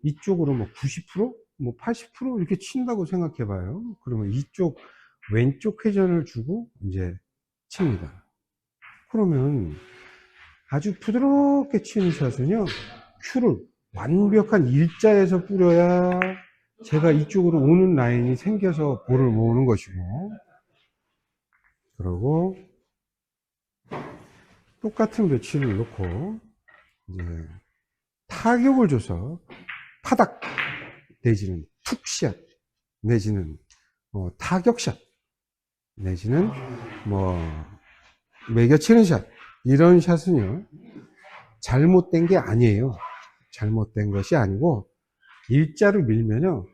이쪽으로 뭐 90%? 뭐 80% 이렇게 친다고 생각해 봐요. 그러면 이쪽 왼쪽 회전을 주고 이제 칩니다. 그러면 아주 부드럽게 치는 샷은요, 큐를 완벽한 일자에서 뿌려야 제가 이쪽으로 오는 라인이 생겨서 볼을 모으는 것이고, 그러고 똑같은 배치를 놓고 이제 타격을 줘서 파닥 내지는 툭샷 내지는 타격샷 내지는 뭐 매겨치는 샷, 이런 샷은요 잘못된 게 아니에요. 잘못된 것이 아니고 일자로 밀면요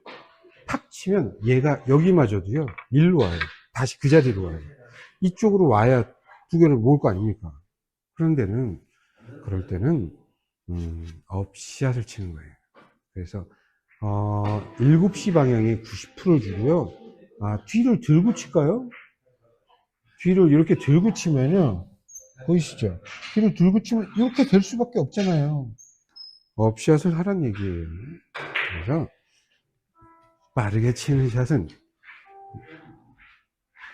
탁 치면 얘가 여기 맞아도요 일로 와요. 다시 그 자리로 와요. 이쪽으로 와야 두 개를 모을 거 아닙니까? 그럴 때는 업샷을 치는 거예요. 그래서 7시 방향에 90%를 주고요. 뒤를 들고 칠까요? 뒤를 이렇게 들고 치면요, 보이시죠? 뒤를 들고 치면 이렇게 될 수밖에 없잖아요. 업샷을 하란 얘기예요. 그래서 빠르게 치는 샷은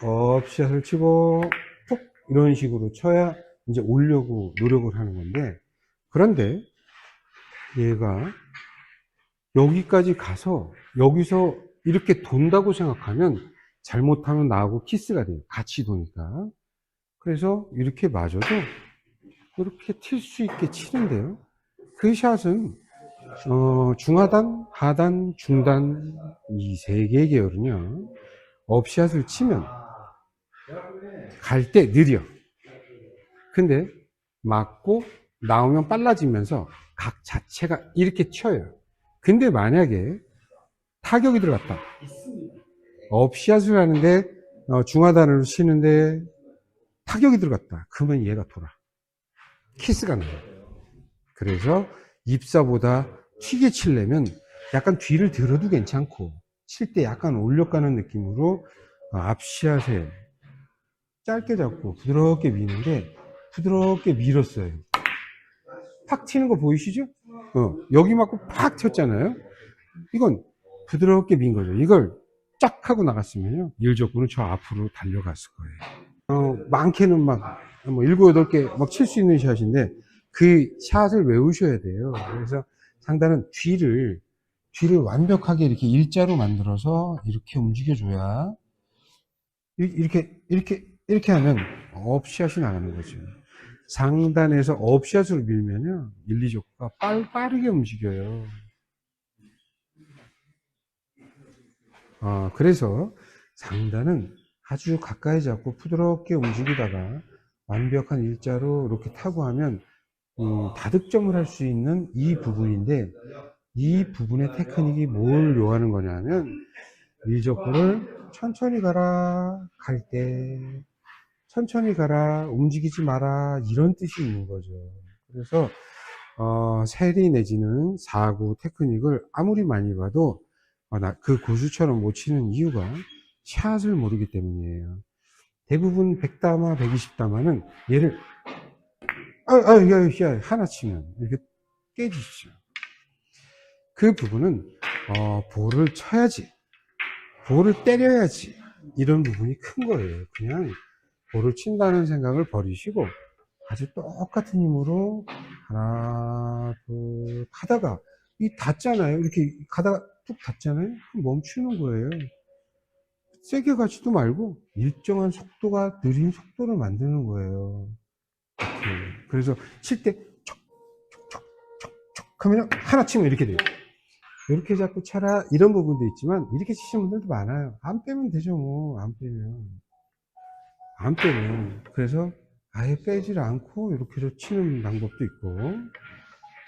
업샷을 치고 톡 이런 식으로 쳐야 이제 오려고 노력을 하는 건데, 그런데 얘가 여기까지 가서 여기서 이렇게 돈다고 생각하면 잘못하면 나하고 키스가 돼요. 같이 도니까. 그래서 이렇게 맞아도 이렇게 튈 수 있게 치는데요. 그 샷은 중하단, 하단, 중단 이 세 개의 계열은요. 업샷을 치면 갈 때 느려. 근데 맞고 나오면 빨라지면서 각 자체가 이렇게 튀어요. 근데 만약에 타격이 들어갔다. 업샷을 하는데 중하단으로 치는데 타격이 들어갔다. 그러면 얘가 돌아. 키스가 나요. 그래서 입사보다 튀게 치려면 약간 뒤를 들어도 괜찮고 칠 때 약간 올려가는 느낌으로 앞샷에 짧게 잡고 부드럽게 미는데 부드럽게 밀었어요. 팍 튀는 거 보이시죠? 여기 맞고 팍 튀었잖아요. 이건 부드럽게 민 거죠. 이걸 쫙 하고 나갔으면요 일적구는 저 앞으로 달려갔을 거예요. 많게는 막 뭐 7, 8개 막 칠 수 있는 샷인데 그 샷을 외우셔야 돼요. 그래서 상단은 뒤를 완벽하게 이렇게 일자로 만들어서 이렇게 움직여줘야 이렇게 하면 업샷이 나가는 거죠. 상단에서 업샷으로 밀면요 1, 2족구가 빠르게 움직여요. 그래서 상단은 아주 가까이 잡고 부드럽게 움직이다가 완벽한 일자로 이렇게 타고 하면 다득점을 할 수 있는 이 부분인데, 이 부분의 테크닉이 뭘 요하는 거냐면 일적구를 천천히 가라, 갈 때 천천히 가라, 움직이지 마라, 이런 뜻이 있는 거죠. 그래서 세리 내지는 4구 테크닉을 아무리 많이 봐도 그 고수처럼 못 치는 이유가 샷을 모르기 때문이에요. 대부분 100다마, 120다마는 얘를 야, 하나 치면 이렇게 깨지죠. 그 부분은 볼을 쳐야지, 볼을 때려야지, 이런 부분이 큰 거예요. 그냥 볼을 친다는 생각을 버리시고 아주 똑같은 힘으로 하나, 둘 하다가 이 닿잖아요. 이렇게 가다가 뚝 닿잖아요. 그럼 멈추는 거예요. 세게 가지도 말고 일정한 속도가 느린 속도를 만드는 거예요. 이렇게. 그래서 칠 때 촉촉촉촉촉 하면 하나 치면 이렇게 돼요. 이렇게 자꾸 쳐라, 이런 부분도 있지만 이렇게 치시는 분들도 많아요. 안 빼면 되죠. 뭐 안 빼면. 그래서 아예 빼질 않고 이렇게 치는 방법도 있고,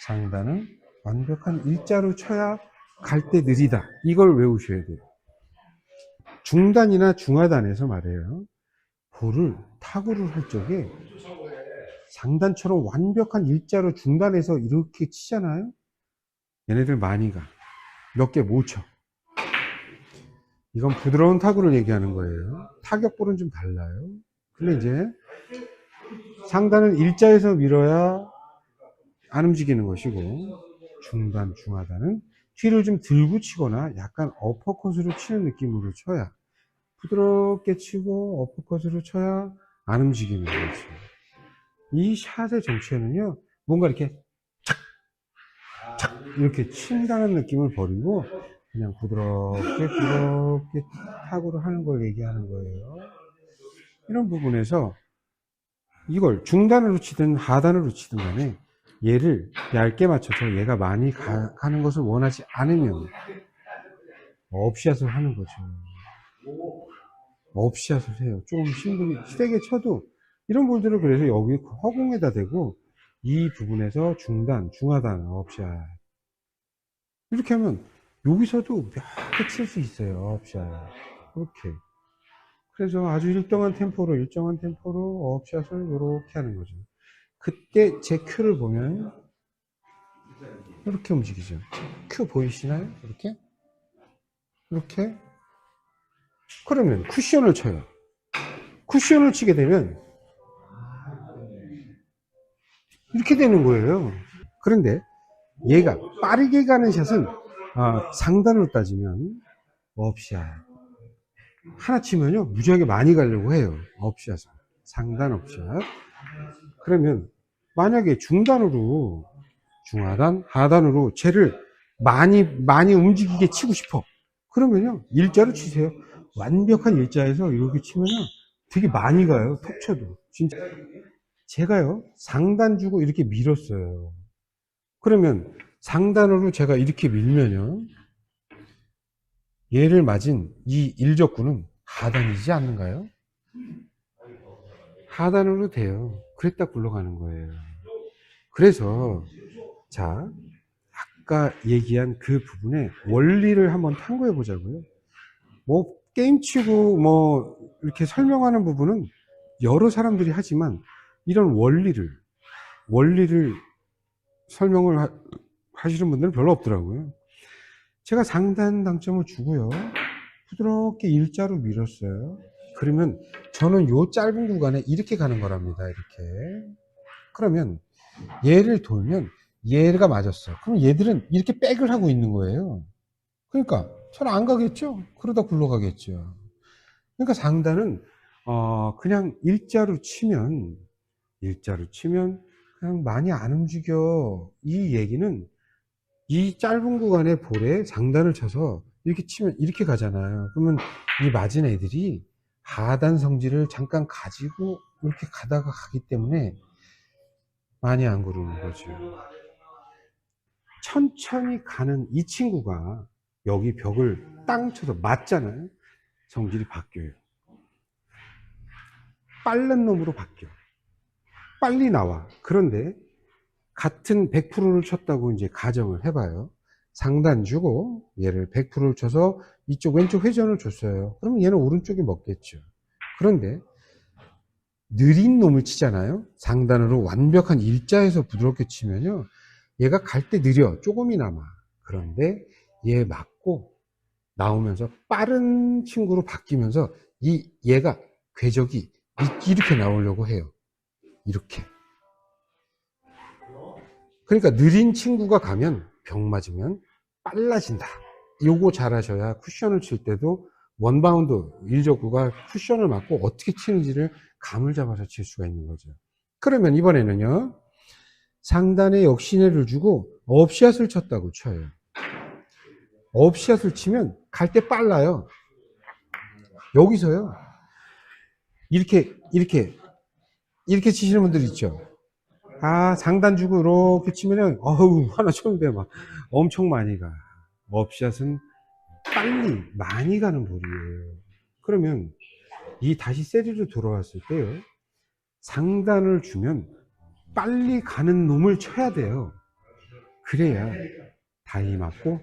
상단은 완벽한 일자로 쳐야 갈 때 느리다, 이걸 외우셔야 돼요. 중단이나 중하단에서 말이에요, 볼을 타구를 할 적에 상단처럼 완벽한 일자로 중단해서 이렇게 치잖아요. 얘네들 많이 가. 몇 개 못 쳐. 이건 부드러운 타구를 얘기하는 거예요. 타격볼은 좀 달라요. 근데 이제 상단은 일자에서 밀어야 안 움직이는 것이고, 중단, 중하단은 뒤를 좀 들고 치거나 약간 어퍼컷으로 치는 느낌으로 쳐야, 부드럽게 치고 어퍼컷으로 쳐야 안 움직이는 거죠. 이 샷의 정체는요, 뭔가 이렇게 착 이렇게 친다는 느낌을 버리고 그냥 부드럽게 부드럽게 타구를 하는 걸 얘기하는 거예요. 이런 부분에서 이걸 중단으로 치든 하단으로 치든 간에 얘를 얇게 맞춰서 얘가 많이 가는 것을 원하지 않으면 업샷을 하는 거죠. 업샷을 해요. 좀 심근이 세게 쳐도 이런 볼들을 그래서 여기 허공에다 대고 이 부분에서 중단, 중하단, 업샷 이렇게 하면 여기서도 몇 개 칠 수 있어요. 업샷 이렇게. 그래서 아주 일정한 템포로 업샷을 이렇게 하는 거죠. 그때 제 큐를 보면 이렇게 움직이죠. 큐 보이시나요? 이렇게? 이렇게? 그러면 쿠션을 쳐요. 쿠션을 치게 되면 이렇게 되는 거예요. 그런데 얘가 빠르게 가는 샷은 상단으로 따지면 업샷 하나 치면요 무지하게 많이 가려고 해요. 업샷은 상단 업샷. 그러면 만약에 중단으로 중하단 하단으로 쟤를 많이 움직이게 치고 싶어. 그러면요 일자로 치세요. 완벽한 일자에서 이렇게 치면요 되게 많이 가요. 톡 쳐도 진짜. 제가요 상단 주고 이렇게 밀었어요. 그러면 상단으로 제가 이렇게 밀면요 얘를 맞은 이 일적구는 하단이지 않는가요? 하단으로 돼요. 그랬다 굴러가는 거예요. 그래서 자 아까 얘기한 그 부분의 원리를 한번 탐구해 보자고요. 뭐 게임치고 뭐 이렇게 설명하는 부분은 여러 사람들이 하지만 이런 원리를 설명을 하시는 분들은 별로 없더라고요. 제가 상단 당점을 주고요 부드럽게 일자로 밀었어요. 그러면 저는 요 짧은 구간에 이렇게 가는 거랍니다. 이렇게. 그러면 얘를 돌면 얘가 맞았어. 그럼 얘들은 이렇게 백을 하고 있는 거예요. 그러니까 잘 안 가겠죠? 그러다 굴러가겠죠. 그러니까 상단은 그냥 일자로 치면 그냥 많이 안 움직여. 이 얘기는 이 짧은 구간의 볼에 상단을 쳐서 이렇게 치면 이렇게 가잖아요. 그러면 이 맞은 애들이 하단 성질을 잠깐 가지고 이렇게 가다가 가기 때문에 많이 안 구르는 거죠. 천천히 가는 이 친구가 여기 벽을 땅 쳐서 맞잖아요. 성질이 바뀌어요. 빠른 놈으로 바뀌어. 빨리 나와. 그런데 같은 100%를 쳤다고 이제 가정을 해봐요. 상단 주고 얘를 100%를 쳐서 이쪽 왼쪽 회전을 줬어요. 그러면 얘는 오른쪽이 먹겠죠. 그런데 느린 놈을 치잖아요. 상단으로 완벽한 일자에서 부드럽게 치면요. 얘가 갈 때 느려. 조금이나마. 그런데 얘 맞고 나오면서 빠른 친구로 바뀌면서 얘가 궤적이 이렇게 나오려고 해요. 이렇게. 그러니까 느린 친구가 가면 병 맞으면 빨라진다. 요거 잘하셔야 쿠션을 칠 때도 원바운드 일적구가 쿠션을 맞고 어떻게 치는지를 감을 잡아서 칠 수가 있는 거죠. 그러면 이번에는요 상단에 역시내를 주고 업샷을 쳤다고 쳐요. 업샷을 치면 갈 때 빨라요. 여기서요 이렇게 치시는 분들 있죠. 상단 주고 이렇게 치면은 어우 하나 쳤는데 막 엄청 많이 가. 업샷은 빨리 많이 가는 볼이에요. 그러면 이 다시 세리로 돌아왔을 때요 상단을 주면 빨리 가는 놈을 쳐야 돼요. 그래야 다이 맞고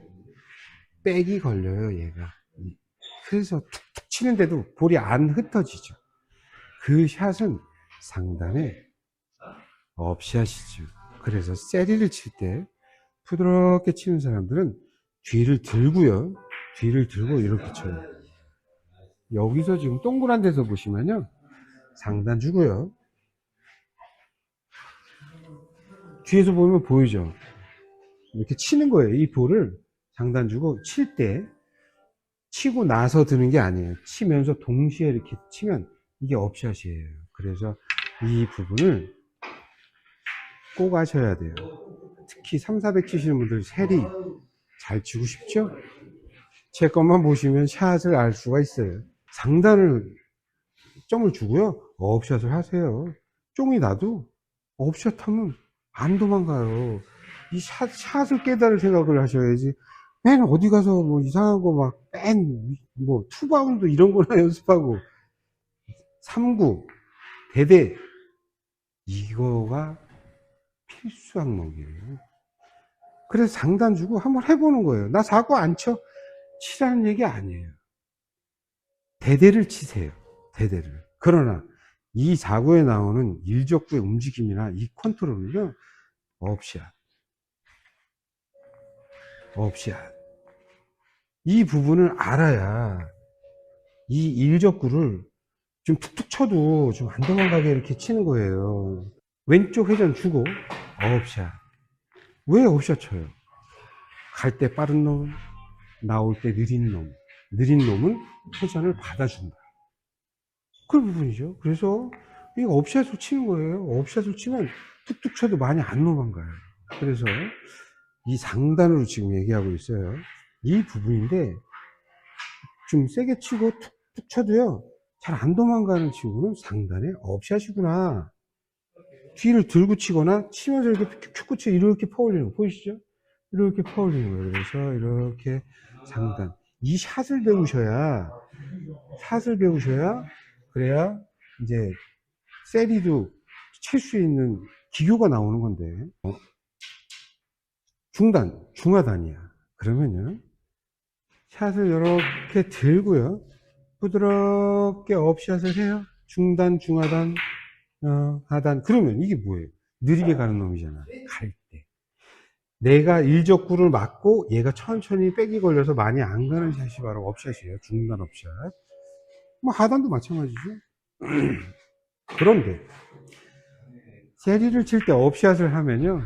백이 걸려요 얘가. 그래서 툭툭 치는데도 볼이 안 흩어지죠. 그 샷은 상단의 업샷이죠. 그래서 세리를 칠 때 부드럽게 치는 사람들은 뒤를 들고요 뒤를 들고 이렇게 쳐요. 여기서 지금 동그란 데서 보시면요 상단 주고요 뒤에서 보면 보이죠. 이렇게 치는 거예요. 이 볼을 장단 주고 칠 때 치고 나서 드는 게 아니에요. 치면서 동시에 이렇게 치면 이게 업샷이에요. 그래서 이 부분을 꼭 아셔야 돼요. 특히 3, 400 치시는 분들 세리 잘 치고 싶죠? 제 것만 보시면 샷을 알 수가 있어요. 상단을 점을 주고요. 업샷을 하세요. 쫑이 나도 업샷 하면 안 도망가요. 이 샷을 깨달을 생각을 하셔야지. 맨 어디 가서 뭐 이상한 거 막 뭐 투바운드 이런 거나 연습하고 3구 대대 이거가 필수 항목이에요. 그래서 장단 주고 한번 해보는 거예요. 나 4구 안 쳐. 치라는 얘기 아니에요. 대대를 치세요. 대대를. 그러나 이 4구에 나오는 일적구의 움직임이나 이 컨트롤은요, 업샷. 이 부분을 알아야 이 일적구를 좀 툭툭 쳐도 좀 안 도망가게 이렇게 치는 거예요. 왼쪽 회전 주고 업샷. 왜 업샷 쳐요? 갈 때 빠른 놈, 나올 때 느린 놈. 느린 놈은 회전을 받아준다. 그 부분이죠. 그래서 이거 업샷을 치는 거예요. 업샷을 치면 툭툭 쳐도 많이 안 도망가요. 그래서 이 상단으로 지금 얘기하고 있어요. 이 부분인데 좀 세게 치고 툭툭 쳐도요, 잘 안 도망가는 친구는 상단에 업샷이구나. 뒤를 들고 치거나 치면서 이렇게 큐큐 치 이렇게 퍼올리는 거 보이시죠? 이렇게 퍼올리는 거예요. 그래서 이렇게 상단. 이 샷을 배우셔야 그래야 이제 세리도 칠 수 있는 기교가 나오는 건데, 중단, 중하단이야. 그러면요, 샷을 이렇게 들고요, 부드럽게 업샷을 해요. 중단, 중하단, 하단. 그러면 이게 뭐예요? 느리게 가는 놈이잖아. 갈 때. 내가 일적구를 맞고 얘가 천천히 백이 걸려서 많이 안 가는 샷이 바로 업샷이에요. 중단 업샷. 뭐 하단도 마찬가지죠. 그런데 세리를 칠 때 업샷을 하면요,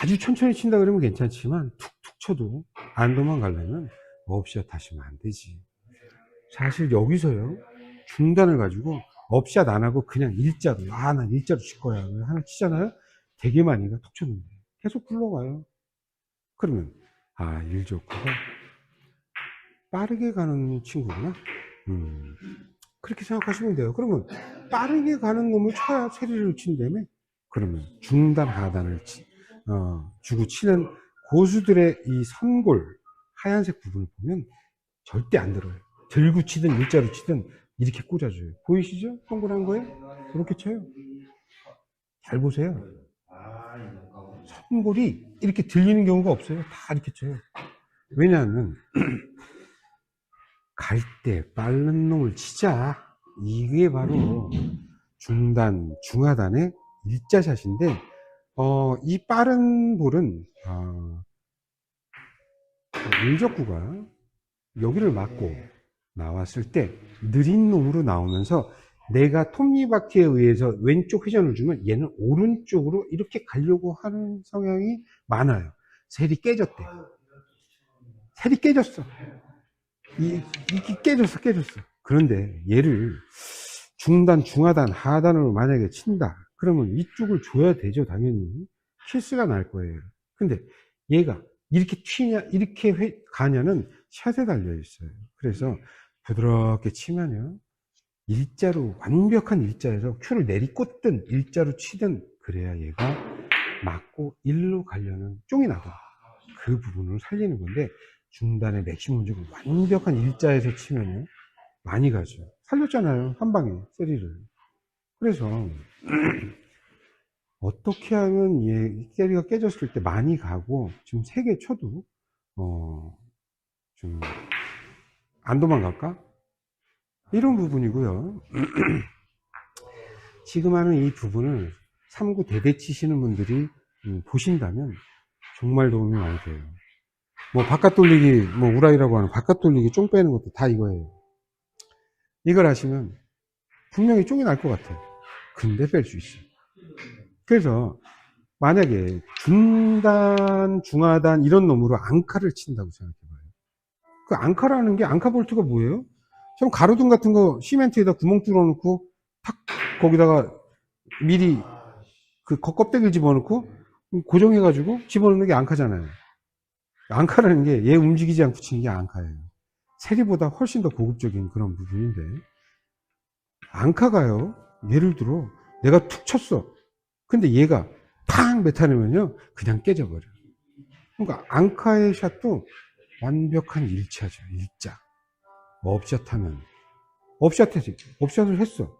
아주 천천히 친다 그러면 괜찮지만 툭툭 쳐도 안 도망가려면 업샷 하시면 안 되지. 사실 여기서요, 중단을 가지고 업샷 안 하고 그냥 일자로, 난 일자로 칠 거야 하나 치잖아요. 되게 많이 가. 툭 쳤는데 계속 굴러가요. 그러면 일적구가 빠르게 가는 친구구나. 그렇게 생각하시면 돼요. 그러면 빠르게 가는 놈을 쳐야 세리를 친다며. 그러면 중단 하단을 주고 치는 고수들의 이 선골 하얀색 부분을 보면 절대 안 들어요. 들고 치든 일자로 치든 이렇게 꽂아줘요. 보이시죠? 동그란 거에 이렇게 쳐요. 잘 보세요. 선골이 이렇게 들리는 경우가 없어요. 다 이렇게 쳐요. 왜냐하면 갈 때 빠른 놈을 치자. 이게 바로 중단, 중하단의 일자샷인데, 이 빠른 볼은 일적구가 여기를 맞고 나왔을 때 느린 놈으로 나오면서 내가 톱니바퀴에 의해서 왼쪽 회전을 주면 얘는 오른쪽으로 이렇게 가려고 하는 성향이 많아요. 셀이 깨졌대. 셀이 깨졌어. 이게 깨졌어. 그런데 얘를 중단, 중하단, 하단으로 만약에 친다. 그러면 이쪽을 줘야 되죠, 당연히. 키스가 날 거예요. 근데 얘가 이렇게 튀냐, 이렇게 가냐는 샷에 달려 있어요. 그래서 부드럽게 치면요, 일자로, 완벽한 일자에서 큐를 내리꽂든 일자로 치든 그래야 얘가 맞고 일로 가려는 쫑이 나고 그 부분을 살리는 건데, 중단의 맥시멈 주고 완벽한 일자에서 치면요 많이 가죠. 살렸잖아요, 한 방에 세리를. 그래서 어떻게 하면 세리가 깨졌을 때 많이 가고 지금 3개 쳐도 좀 안 도망갈까? 이런 부분이고요. 지금 하는 이 부분을 3구 대대 치시는 분들이 보신다면 정말 도움이 많이 돼요. 뭐 바깥 돌리기, 뭐 우라이라고 하는 바깥 돌리기 쫑 빼는 것도 다 이거예요. 이걸 하시면 분명히 쫑이 날 것 같아요. 근데 뺄 수 있어요. 그래서 만약에 중단, 중하단 이런 놈으로 앙카를 친다고 생각해봐요. 그 앙카라는 게, 앙카 볼트가 뭐예요? 좀 가로등 같은 거 시멘트에다 구멍 뚫어 놓고 탁 거기다가 미리 그 껍데기를 집어넣고 고정해가지고 집어넣는 게 앙카잖아요. 앙카라는 게 얘 움직이지 않고 치는 게 앙카예요. 세리보다 훨씬 더 고급적인 그런 부분인데, 앙카가요, 예를 들어 내가 툭 쳤어. 근데 얘가 탕 메타내면요 그냥 깨져버려. 그러니까 앙카의 샷도 완벽한 일자죠. 일자. 업샷 하면 업샷 해지. 업샷을 했어.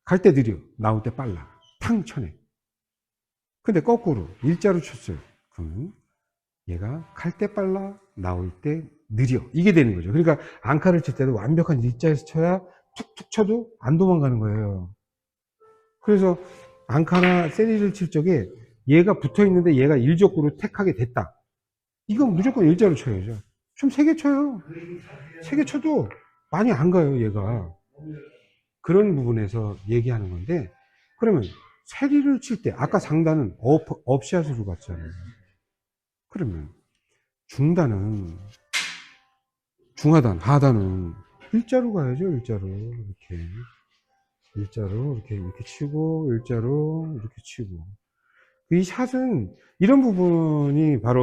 갈 때 느려. 나올 때 빨라. 탕 쳐내. 근데 거꾸로 일자로 쳤어요. 그러면 얘가 갈 때 빨라. 나올 때 느려. 이게 되는 거죠. 그러니까 앙카를 칠 때도 완벽한 일자에서 쳐야 툭툭 쳐도 안 도망가는 거예요. 그래서 앙카나 세리를 칠 적에 얘가 붙어 있는데 얘가 일적으로 택하게 됐다. 이건 무조건 일자로 쳐야죠. 좀 세게 쳐요. 세게 쳐도 많이 안 가요, 얘가. 그런 부분에서 얘기하는 건데, 그러면 세리를 칠 때, 아까 상단은 업샷으로 갔잖아요. 그러면 중단은, 중하단, 하단은 일자로 가야죠, 일자로. 이렇게. 일자로, 이렇게 치고, 일자로, 이렇게 치고. 이 샷은 이런 부분이 바로